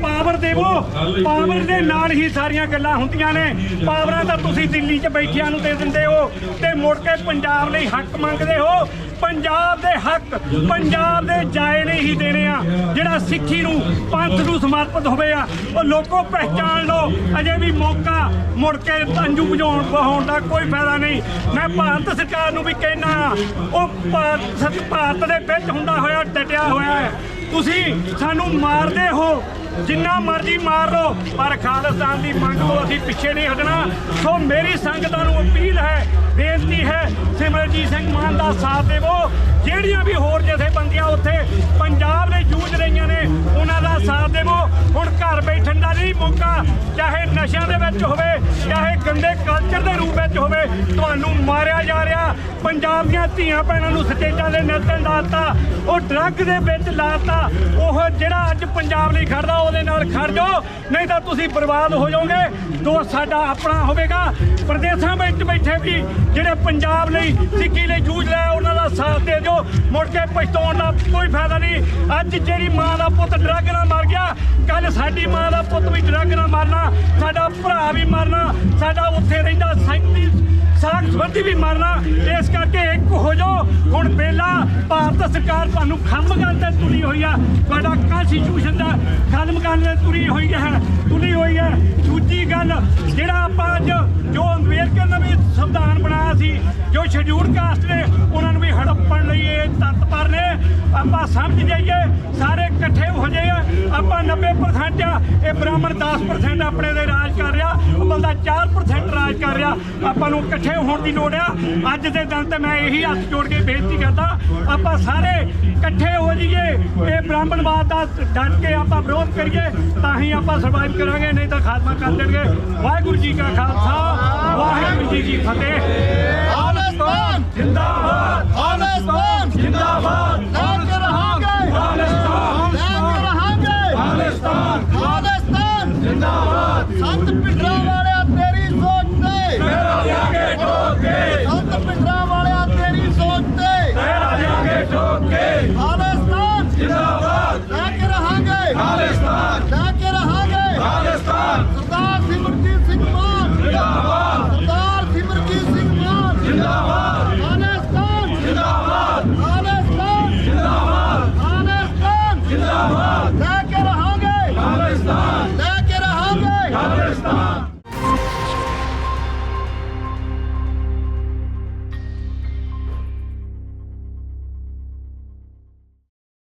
Power देवो power दे नाल ही सारियां गल्लां हुंदियां ने। पावरां तां तुसीं दिल्ली च बैठियां नूं दे दिंदे हो ते मुड़ के पंजाब लई हक मंगदे हो। पंजाब दे हक पंजाब दे जाए नहीं ही देने आ। जिहड़ा सिੱਖੀ नूं पंथ नूं समर्पित होवे आ ਉਹ लोगों पहचान लो। अजे भी मौका मुड़ के अंजू बुझाउण बहाउण दा कोई फायदा नहीं। मैं भारत सरकार नूं भी कहना भारत दे विच हुंदा होया डटिया होया है। तुसीं सानूं मारदे हो जिन्ना मर्जी मार लो पर खालिस्तान की मंग तो असीं पिछे नहीं हटना। सो मेरी संगतां नूं अपील है बेनती है सिमरनजीत सिंह मान का साथ देवो। ਜਿਹੜੀਆਂ भी होर जथेबंदियां उत्थे पंजाब ने जूझ रही ने उन्हां दा साथ देवो। हुण घर बैठण दा नहीं मौका, चाहे नशिਆਂ दे विच होवे चाहे गंदे कल्चर दे रूप विच होवे तुहानूं मारिया जा रहा। पंजाब दीआं धीआं भैणां नूं स्टेजां दे नੱਚਣ लाता, ਉਹ ਡਰੱਗ ਦੇ ਵਿੱਚ ਲਾਤਾ। ਉਹ ਜਿਹੜਾ ਅੱਜ ਪੰਜਾਬ ਲਈ ਖੜਦਾ ਉਹਦੇ ਨਾਲ ਖੜ ਜਾਓ, नहीं तो तुसीं बर्बाद हो जाओगे। दोस्त साडा अपना होवेगा। प्रदेशों में बैठे भी जिहड़े पंजाब लई सिੱਖੀ ਲਈ जूझ रहे उन्हां दा साथ दे जो। मुड़ के पछताउण दा कोई फायदा नहीं। अज जिहड़ी मां दा पुੱਤ ड्रग नाल मर गया, कल साडी मां दा पुੱਤ भी ड्रग नाल मरना, साडा भरा भी मरना, साडा उत्थे रहिंदा सैंती साख संबंधी भी मरना। इस करके एक हो जाओ। हुण वेला भारत सरकार तुहानूं खत्म करन ते तुली हुई है। तुहाडा कॉन्स्टिट्यूशन दा खत्म करन ते तुली हुई है। दूजी गल जिहड़ा आपां अज जो अंबेडकर ने भी संविधान बनाया सी, जो शेड्यूल कास्ट ने उन्होंने भी हड़प्पण लई ये तत्पर ने। आपां समझ जाइए सारे इकट्ठे हो जाइए। आपां 90% आ, ये ब्राह्मण 10% अपने दे राज कर रहा, बंदा 4% राज कर रहा। आपां नूं इकट्ठे होने की लोड़ आ। अज के दिन तो मैं यही हथ जोड़ के बेनती करता आपां सारे इकट्ठे हो जाइए। ये ब्राह्मणवाद का डट के आपां विरोध करिए, तां ही आपां सर्वाइव करांगे, नहीं तो खात्मा कर देंगे। वाहिगुरू जी का खालसा वाहिगुरू जी की फतेह।